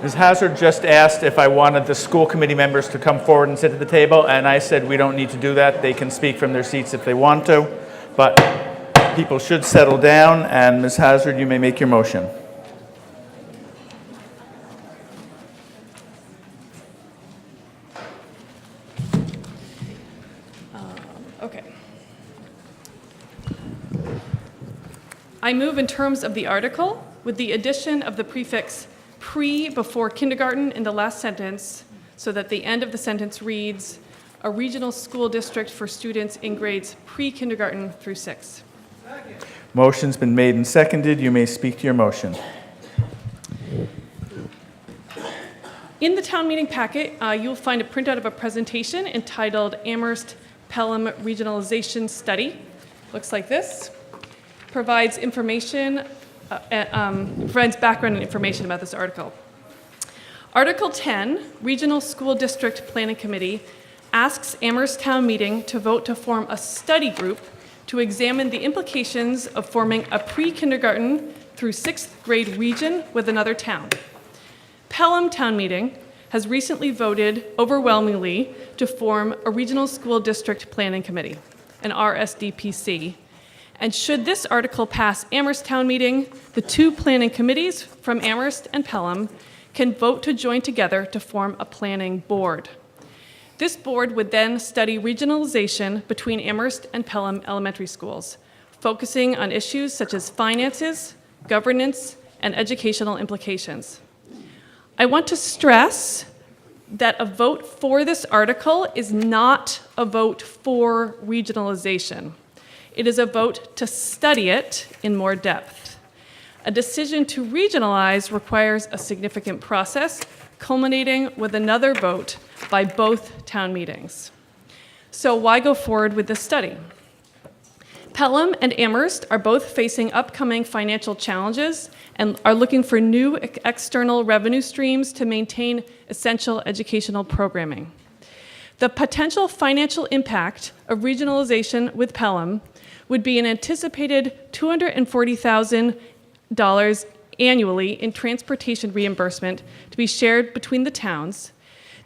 Ms. Hazard just asked if I wanted the school committee members to come forward and sit at the table, and I said we don't need to do that. They can speak from their seats if they want to, but people should settle down, and Ms. Hazard, you may make your motion. Okay. I move in terms of the article with the addition of the prefix pre before kindergarten in the last sentence so that the end of the sentence reads, a regional school district for students in grades pre-kindergarten through 6. Motion's been made and seconded. You may speak to your motion. In the town meeting packet, you'll find a printout of a presentation entitled Amherst Pelham Regionalization Study. Looks like this. Provides information, provides background and information about this article. Article 10, Regional School District Planning Committee, asks Amherst Town Meeting to vote to form a study group to examine the implications of forming a pre-kindergarten through 6th grade region with another town. Pelham Town Meeting has recently voted overwhelmingly to form a Regional School District Planning Committee, an RSDPC. And should this article pass Amherst Town Meeting, the two planning committees from Amherst and Pelham can vote to join together to form a planning board. This board would then study regionalization between Amherst and Pelham elementary schools, focusing on issues such as finances, governance, and educational implications. I want to stress that a vote for this article is not a vote for regionalization. It is a vote to study it in more depth. A decision to regionalize requires a significant process, culminating with another vote by both town meetings. So why go forward with this study? Pelham and Amherst are both facing upcoming financial challenges and are looking for new external revenue streams to maintain essential educational programming. The potential financial impact of regionalization with Pelham would be an anticipated $240,000 annually in transportation reimbursement to be shared between the towns.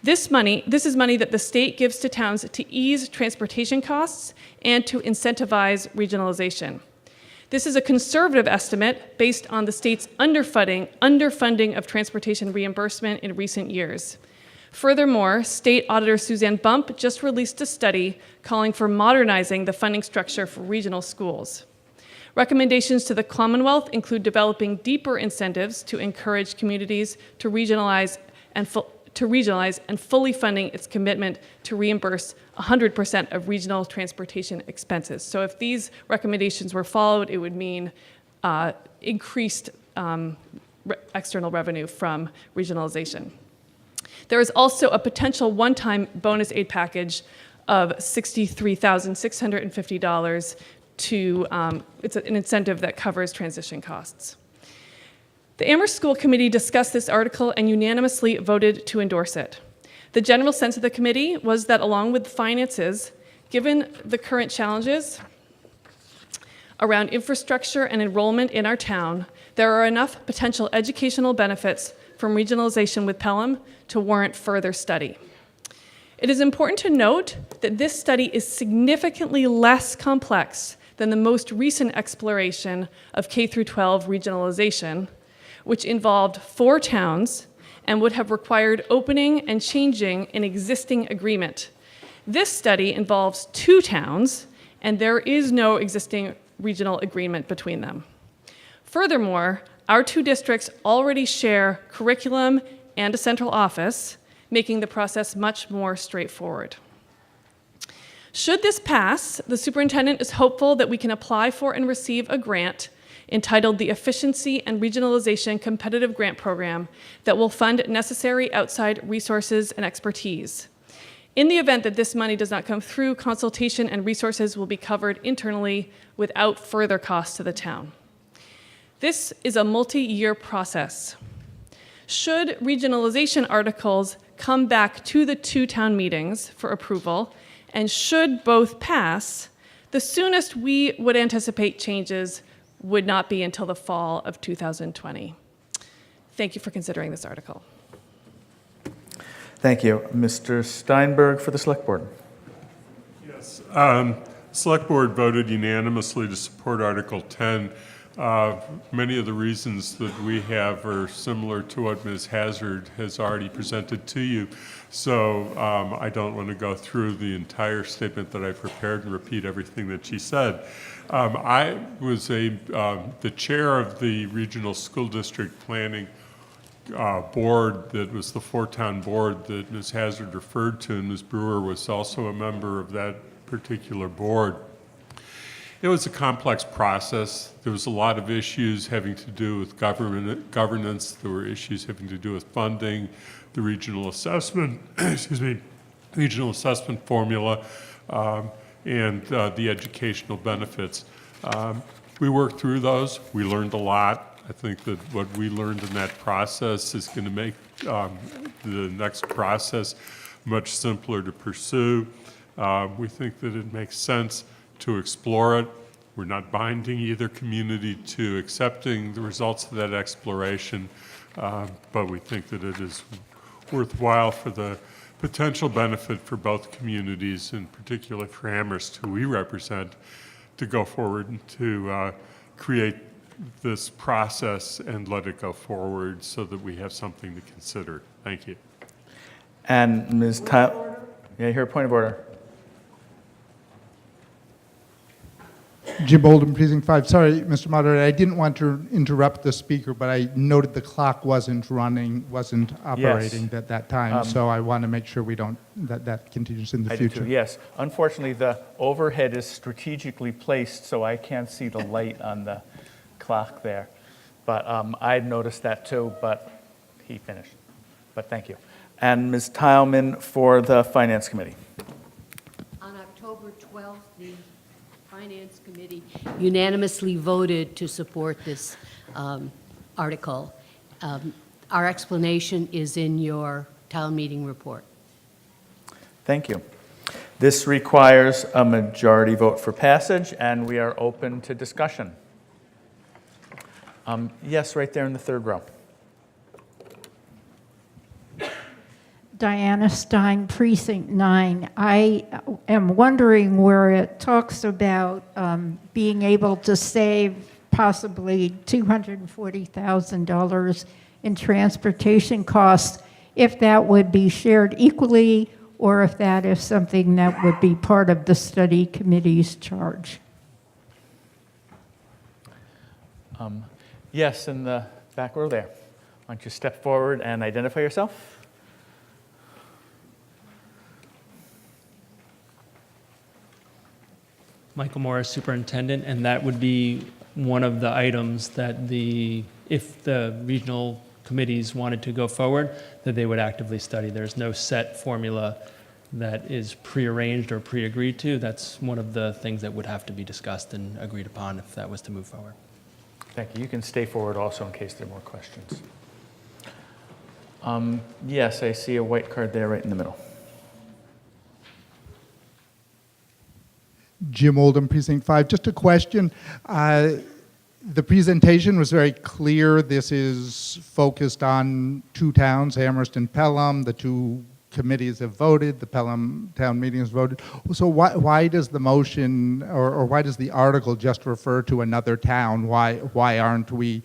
This is money that the state gives to towns to ease transportation costs and to incentivize regionalization. This is a conservative estimate based on the state's underfunding of transportation reimbursement in recent years. Furthermore, State Auditor Suzanne Bump just released a study calling for modernizing the funding structure for regional schools. Recommendations to the Commonwealth include developing deeper incentives to encourage communities to regionalize and fully funding its commitment to reimburse 100% of regional transportation expenses. So if these recommendations were followed, it would mean increased external revenue from regionalization. There is also a potential one-time bonus aid package of $63,650 it's an incentive that covers transition costs. The Amherst School Committee discussed this article and unanimously voted to endorse it. The general sense of the committee was that along with finances, given the current challenges around infrastructure and enrollment in our town, there are enough potential educational benefits from regionalization with Pelham to warrant further study. It is important to note that this study is significantly less complex than the most recent exploration of K-12 regionalization, which involved 4 towns and would have required opening and changing an existing agreement. This study involves 2 towns, and there is no existing regional agreement between them. Furthermore, our 2 districts already share curriculum and a central office, making the process much more straightforward. Should this pass, the superintendent is hopeful that we can apply for and receive a grant entitled the Efficiency and Regionalization Competitive Grant Program that will fund necessary outside resources and expertise. In the event that this money does not come through, consultation and resources will be covered internally without further cost to the town. This is a multi-year process. Should regionalization articles come back to the 2 town meetings for approval, and should both pass, the soonest we would anticipate changes would not be until the fall of 2020. Thank you for considering this article. Thank you. Mr. Steinberg for the Select Board. Yes. Select Board voted unanimously to support Article 10. Many of the reasons that we have are similar to what Ms. Hazard has already presented to you. So I don't want to go through the entire statement that I prepared and repeat everything that she said. I was the chair of the Regional School District Planning board that was the four-town board that Ms. Hazard referred to, and Ms. Brewer was also a member of that particular board. It was a complex process. There was a lot of issues having to do with governance. There were issues having to do with funding, the regional assessment, regional assessment formula, and the educational benefits. We worked through those. We learned a lot. I think that what we learned in that process is going to make the next process much simpler to pursue. We think that it makes sense to explore it. We're not binding either community to accepting the results of that exploration, but we think that it is worthwhile for the potential benefit for both communities, and particularly for Amherst, who we represent, to go forward and to create this process and let it go forward so that we have something to consider. Thank you. And Ms. Tyler, yeah, I hear a point of order. Jim Oldham, Precinct 5. Sorry, Mr. Moderator, I didn't want to interrupt the speaker, but I noted the clock wasn't operating at that time, so I want to make sure we don't, that continues in the future. I do too, yes. Unfortunately, the overhead is strategically placed, so I can't see the light on the clock there. But I'd noticed that too, but he finished. But thank you. And Ms. Tileman for the Finance Committee. On October 12th, the Finance Committee unanimously voted to support this article. Our explanation is in your town meeting report. Thank you. This requires a majority vote for passage, and we are open to discussion. Yes, right there in the third row. Diana Stein, Precinct 9. I am wondering where it talks about being able to save possibly $240,000 in transportation costs, if that would be shared equally or if that is something that would be part of the study committee's charge. Yes, in the back row there. Why don't you step forward and identify yourself? Michael Morris, Superintendent, and that would be one of the items that if the regional committees wanted to go forward, that they would actively study. There's no set formula that is prearranged or pre-agreed to. That's one of the things that would have to be discussed and agreed upon if that was to move forward. Thank you. You can stay forward also in case there are more questions. Yes, I see a white card there right in the middle. Jim Oldham, Precinct 5. Just a question. The presentation was very clear. This is focused on two towns, Amherst and Pelham. The two committees have voted. The Pelham town meeting has voted. So why does the motion or why does the article just refer to another town? Why aren't we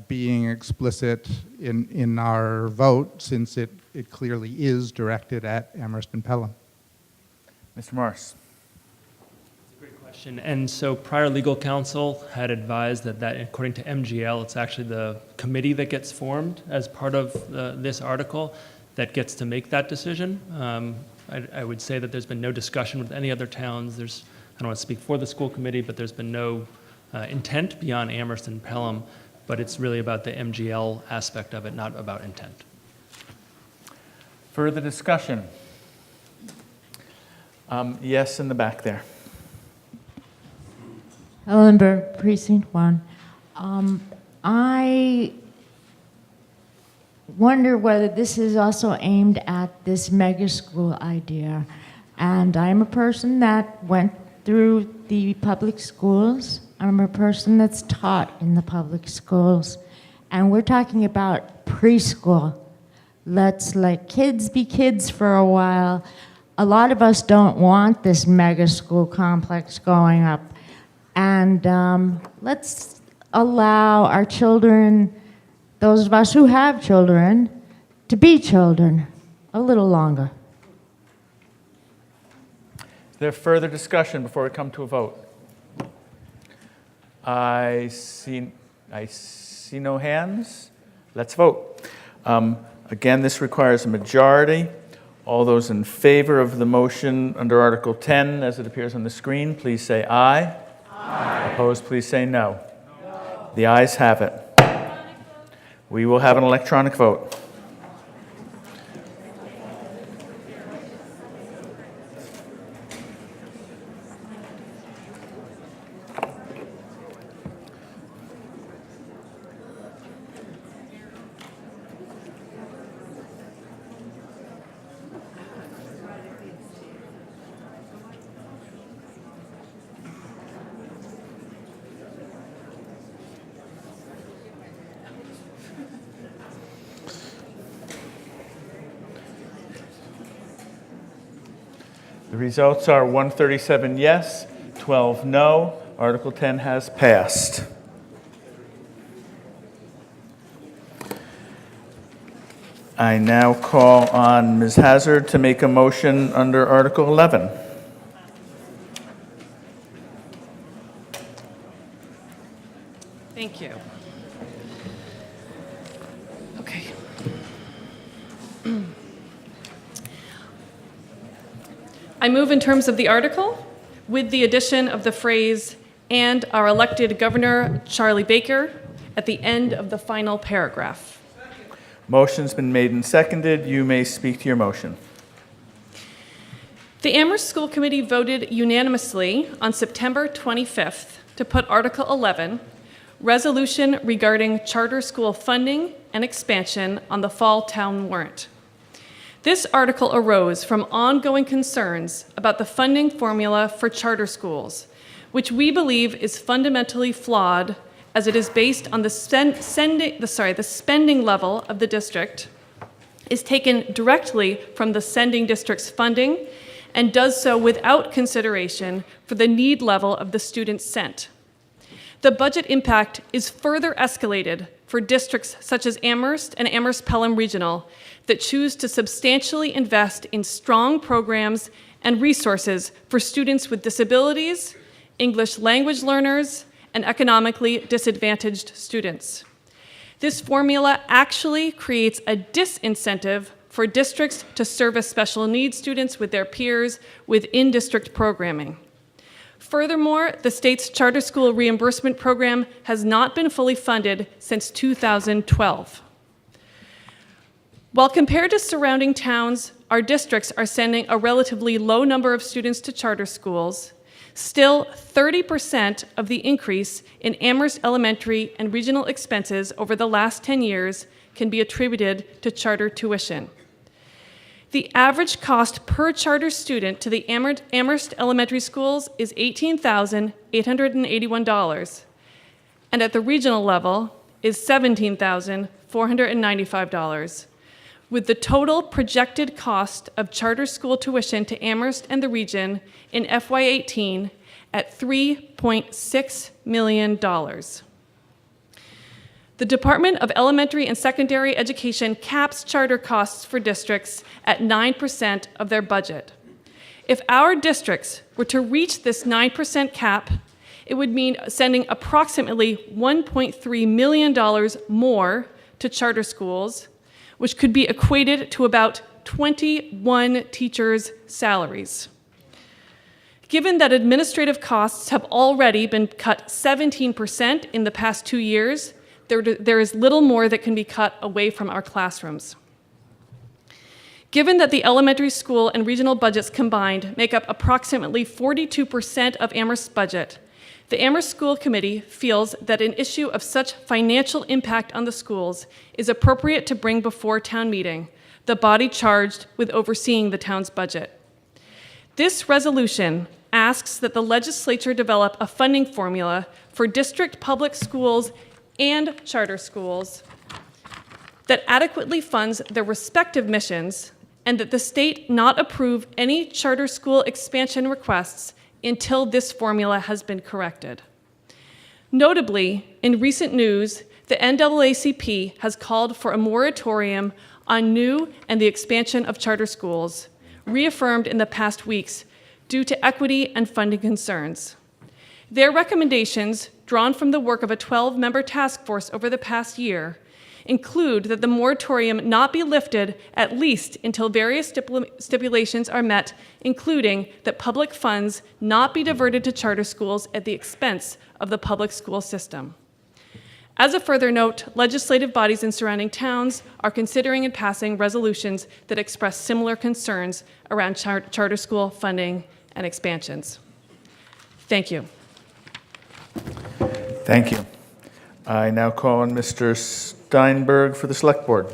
being explicit in our vote, since it clearly is directed at Amherst and Pelham? Mr. Morris. And so prior legal counsel had advised that according to MGL, it's actually the committee that gets formed as part of this article that gets to make that decision. I would say that there's been no discussion with any other towns. I don't want to speak for the school committee, but there's been no intent beyond Amherst and Pelham, but it's really about the MGL aspect of it, not about intent. Further discussion? Yes, in the back there. Ellenberg, Precinct 1. I wonder whether this is also aimed at this mega school idea. And I'm a person that went through the public schools. I'm a person that's taught in the public schools. And we're talking about preschool. Let's let kids be kids for a while. A lot of us don't want this mega school complex going up. And let's allow our children, those of us who have children, to be children a little longer. Is there further discussion before we come to a vote? I see no hands. Let's vote. Again, this requires a majority. All those in favor of the motion under Article 10, as it appears on the screen, please say aye. Aye. Opposed, please say no. No. The ayes have it. We will have an electronic vote. The results are 137 yes, 12 no. Article 10 has passed. I now call on Ms. Hazard to make a motion under Article 11. Thank you. Okay. I move in terms of the article with the addition of the phrase, "and our elected Governor Charlie Baker," at the end of the final paragraph. Motion's been made and seconded. You may speak to your motion. The Amherst School Committee voted unanimously on September 25th to put Article 11, Resolution regarding charter school funding and expansion, on the fall town warrant. This article arose from ongoing concerns about the funding formula for charter schools, which we believe is fundamentally flawed, as it is based on the spending level of the district, is taken directly from the sending district's funding, and does so without consideration for the need level of the students sent. The budget impact is further escalated for districts such as Amherst and Amherst-Pelham Regional that choose to substantially invest in strong programs and resources for students with disabilities, English language learners, and economically disadvantaged students. This formula actually creates a disincentive for districts to service special needs students with their peers within district programming. Furthermore, the state's charter school reimbursement program has not been fully funded since 2012. While compared to surrounding towns, our districts are sending a relatively low number of students to charter schools. Still, 30% of the increase in Amherst elementary and regional expenses over the last 10 years can be attributed to charter tuition. The average cost per charter student to the Amherst elementary schools is $18,881, and at the regional level is $17,495, with the total projected cost of charter school tuition to Amherst and the region in FY18 at $3.6 million. The Department of Elementary and Secondary Education caps charter costs for districts at 9% of their budget. If our districts were to reach this 9% cap, it would mean sending approximately $1.3 million more to charter schools, which could be equated to about 21 teachers' salaries. Given that administrative costs have already been cut 17% in the past 2 years, there is little more that can be cut away from our classrooms. Given that the elementary school and regional budgets combined make up approximately 42% of Amherst's budget, the Amherst School Committee feels that an issue of such financial impact on the schools is appropriate to bring before town meeting, the body charged with overseeing the town's budget. This resolution asks that the legislature develop a funding formula for district public schools and charter schools that adequately funds their respective missions, and that the state not approve any charter school expansion requests until this formula has been corrected. Notably, in recent news, the NAACP has called for a moratorium on new and the expansion of charter schools, reaffirmed in the past weeks due to equity and funding concerns. Their recommendations, drawn from the work of a 12-member task force over the past year, include that the moratorium not be lifted at least until various stipulations are met, including that public funds not be diverted to charter schools at the expense of the public school system. As a further note, legislative bodies in surrounding towns are considering and passing resolutions that express similar concerns around charter school funding and expansions. Thank you. Thank you. I now call on Mr. Steinberg for the Select Board.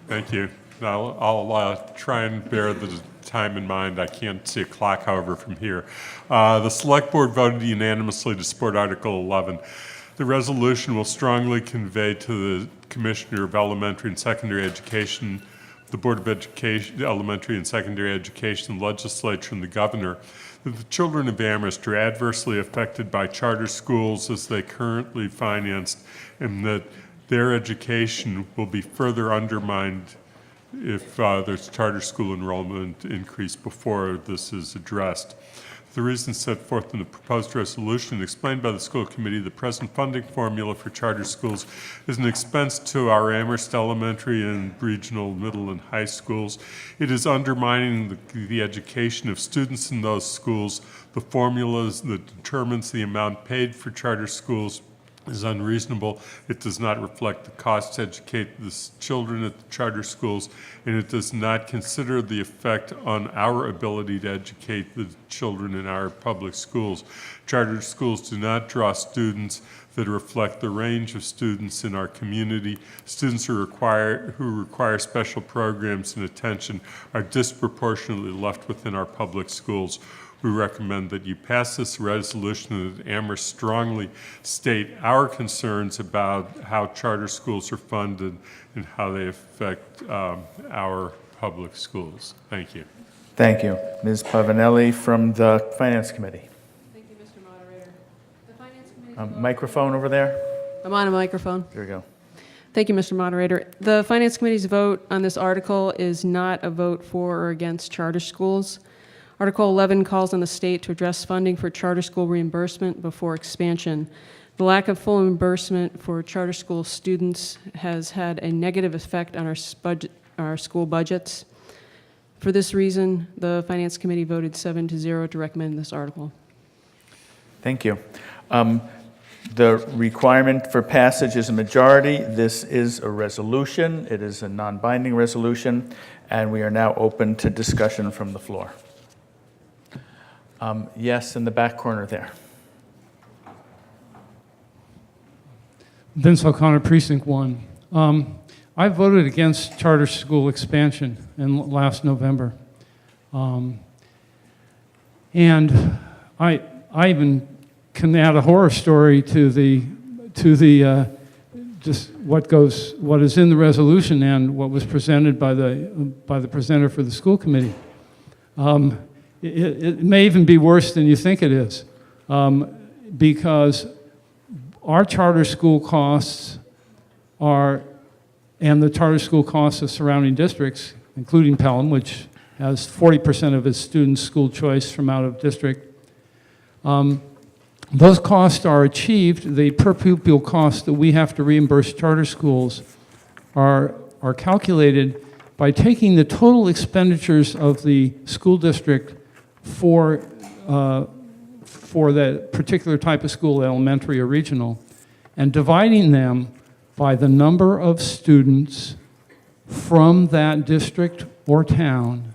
Thank you. Now, I'll try and bear the time in mind. I can't see a clock, however, from here. The Select Board voted unanimously to support Article 11. The resolution will strongly convey to the Commissioner of Elementary and Secondary Education, the Board of Education, Elementary and Secondary Education, the Legislature, and the Governor that the children of Amherst are adversely affected by charter schools as they currently financed, and that their education will be further undermined if there's charter school enrollment increase before this is addressed. The reasons set forth in the proposed resolution explained by the school committee, the present funding formula for charter schools is an expense to our Amherst elementary and regional middle and high schools. It is undermining the education of students in those schools. The formulas that determines the amount paid for charter schools is unreasonable. It does not reflect the cost to educate the children at the charter schools, and it does not consider the effect on our ability to educate the children in our public schools. Charter schools do not draw students that reflect the range of students in our community. Students who require special programs and attention are disproportionately left within our public schools. We recommend that you pass this resolution and that Amherst strongly state our concerns about how charter schools are funded and how they affect our public schools. Thank you. Thank you. Ms. Pavanelli from the Finance Committee. Thank you, Mr. Moderator. The Finance Committee. Microphone over there. I'm on a microphone. There we go. Thank you, Mr. Moderator. The Finance Committee's vote on this article is not a vote for or against charter schools. Article 11 calls on the state to address funding for charter school reimbursement before expansion. The lack of full reimbursement for charter school students has had a negative effect on our school budgets. For this reason, the Finance Committee voted 7-0 to recommend this article. Thank you. The requirement for passage is a majority. This is a resolution. It is a non-binding resolution, and we are now open to discussion from the floor. Yes, in the back corner there. Vince O'Connor, Precinct 1. I voted against charter school expansion in last November. And I even can add a horror story to the just what is in the resolution and what was presented by the presenter for the school committee. It may even be worse than you think it is, because our charter school costs and the charter school costs of surrounding districts, including Pelham, which has 40% of its students school choice from out of district, those costs are achieved. The per pupil costs that we have to reimburse charter schools are calculated by taking the total expenditures of the school district for that particular type of school, elementary or regional, and dividing them by the number of students from that district or town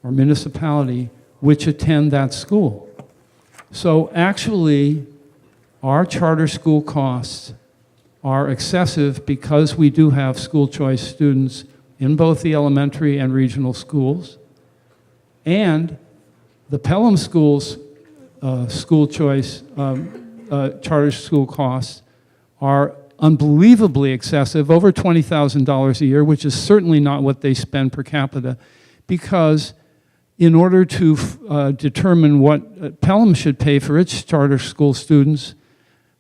or municipality which attend that school. So actually, our charter school costs are excessive because we do have school choice students in both the elementary and regional schools, and the Pelham schools school choice charter school costs are unbelievably excessive, over $20,000 a year, which is certainly not what they spend per capita, because in order to determine what Pelham should pay for its charter school students,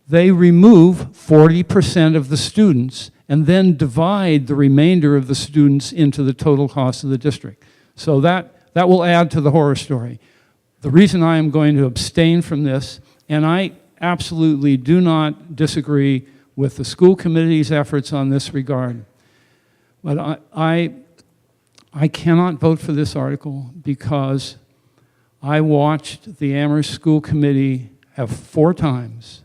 they remove 40% of the students and then divide the remainder of the students into the total cost of the district. So that will add to the horror story. The reason I am going to abstain from this, and I absolutely do not disagree with the school committee's efforts on this regard, but I cannot vote for this article because I watched the Amherst School Committee have 4 times.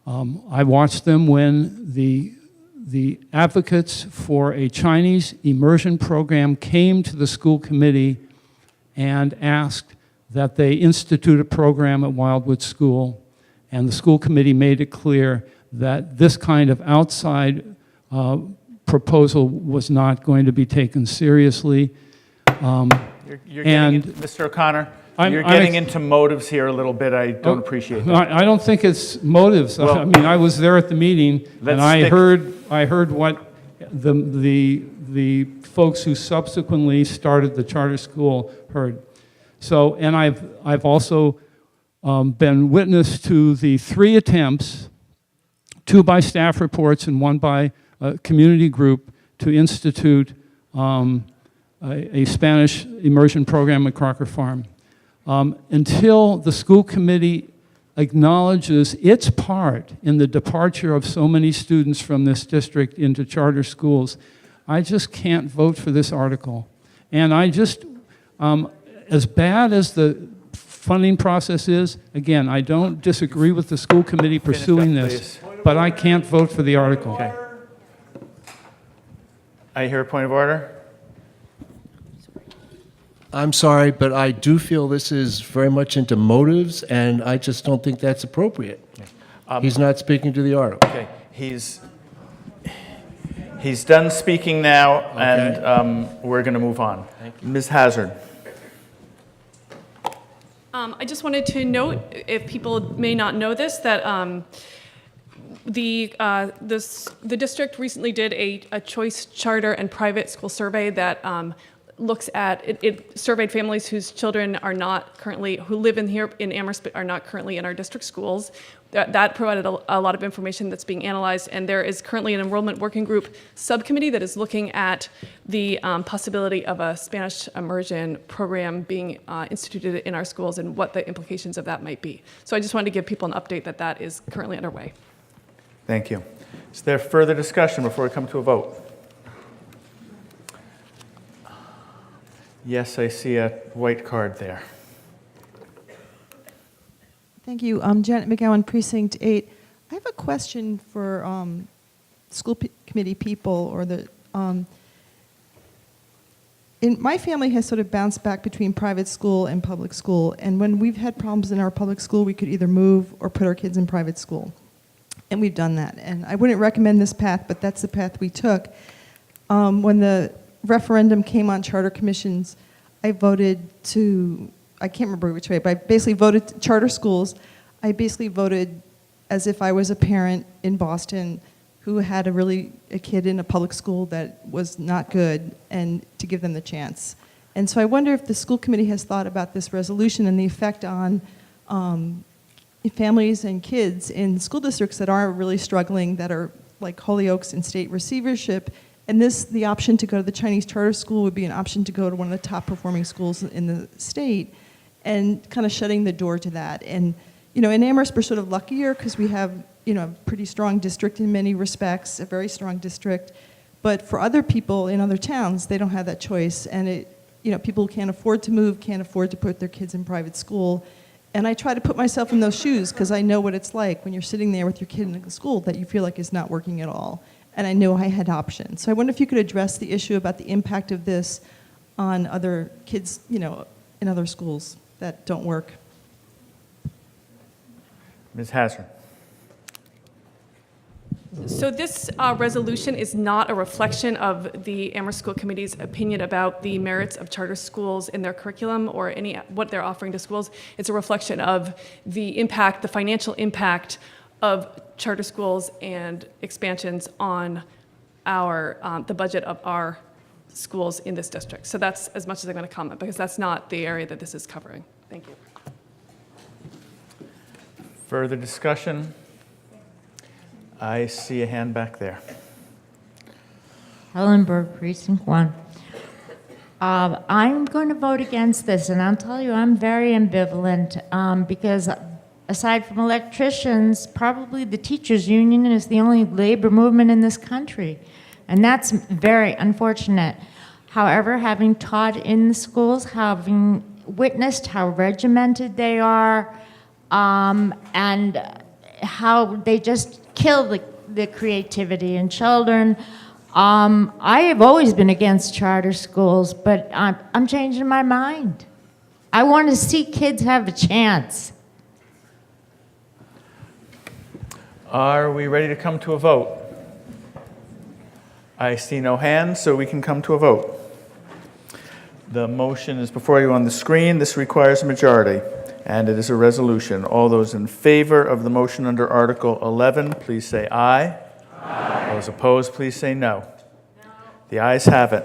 I watched them when the advocates for a Chinese immersion program came to the school committee and asked that they institute a program at Wildwood School, and the school committee made it clear that this kind of outside proposal was not going to be taken seriously. You're getting into, Mr. O'Connor, you're getting into motives here a little bit. I don't appreciate that. I don't think it's motives. Well, I mean, I was there at the meeting, and I heard what the folks who subsequently started the charter school heard. So, and I've also been witness to the 3 attempts, 2 by staff reports and 1 by a community group, to institute a Spanish immersion program at Crocker Farm. Until the school committee acknowledges its part in the departure of so many students from this district into charter schools, I just can't vote for this article. And I just, as bad as the funding process is, again, I don't disagree with the school committee pursuing this, but I can't vote for the article. Okay. I hear a point of order. I'm sorry, but I do feel this is very much into motives, and I just don't think that's appropriate. He's not speaking to the article. Okay, he's done speaking now, and we're going to move on. Ms. Hazard. I just wanted to note, if people may not know this, that the district recently did a choice charter and private school survey that looks at, it surveyed families whose children are not currently, who live in here in Amherst but are not currently in our district schools. That provided a lot of information that's being analyzed, and there is currently an enrollment working group subcommittee that is looking at the possibility of a Spanish immersion program being instituted in our schools and what the implications of that might be. So I just wanted to give people an update that that is currently underway. Thank you. Is there further discussion before we come to a vote? Yes, I see a white card there. Thank you. Janet McGowan, Precinct 8. I have a question for school committee people, or the. My family has sort of bounced back between private school and public school, and when we've had problems in our public school, we could either move or put our kids in private school, and we've done that. And I wouldn't recommend this path, but that's the path we took. When the referendum came on charter commissions, I voted to, I can't remember which way, but I basically voted to charter schools. I basically voted as if I was a parent in Boston who had a kid in a public school that was not good, and to give them the chance. And so I wonder if the school committee has thought about this resolution and the effect on families and kids in school districts that are really struggling, that are like Holyoke's in state receivership. And the option to go to the Chinese charter school would be an option to go to one of the top performing schools in the state, and kind of shutting the door to that. And, in Amherst, we're sort of luckier because we have, a pretty strong district in many respects, a very strong district. But for other people in other towns, they don't have that choice. And people can't afford to move, can't afford to put their kids in private school. And I try to put myself in those shoes because I know what it's like when you're sitting there with your kid in a school that you feel like is not working at all. And I know I had options. So I wonder if you could address the issue about the impact of this on other kids, in other schools that don't work. Ms. Hazard. So this resolution is not a reflection of the Amherst School Committee's opinion about the merits of charter schools in their curriculum or what they're offering to schools. It's a reflection of the impact, the financial impact of charter schools and expansions on the budget of our schools in this district. So that's as much as I'm going to comment, because that's not the area that this is covering. Thank you. Further discussion? I see a hand back there. Hellenberg, Precinct 1. I'm going to vote against this, and I'll tell you, I'm very ambivalent because aside from electricians, probably the teachers' union is the only labor movement in this country, and that's very unfortunate. However, having taught in the schools, having witnessed how regimented they are, and how they just kill the creativity in children, I have always been against charter schools, but I'm changing my mind. I want to see kids have a chance. Are we ready to come to a vote? I see no hands, so we can come to a vote. The motion is before you on the screen. This requires a majority, and it is a resolution. All those in favor of the motion under Article 11, please say aye. Aye. Those opposed, please say no. No. The ayes have it.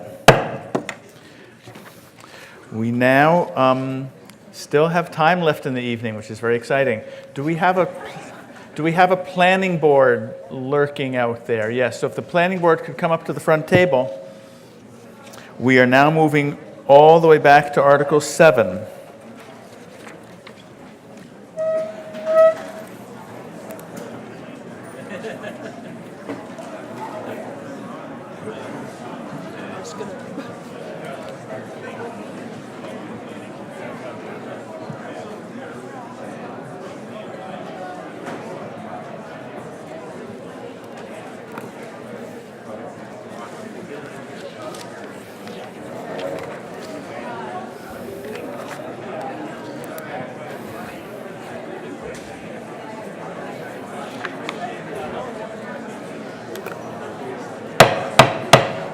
We now still have time left in the evening, which is very exciting. Do we have a planning board lurking out there? Yes, so if the planning board could come up to the front table. We are now moving all the way back to Article 7.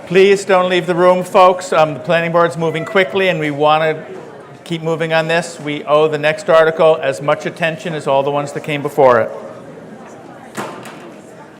Please don't leave the room, folks. The planning board's moving quickly, and we want to keep moving on this. We owe the next article as much attention as all the ones that came before it.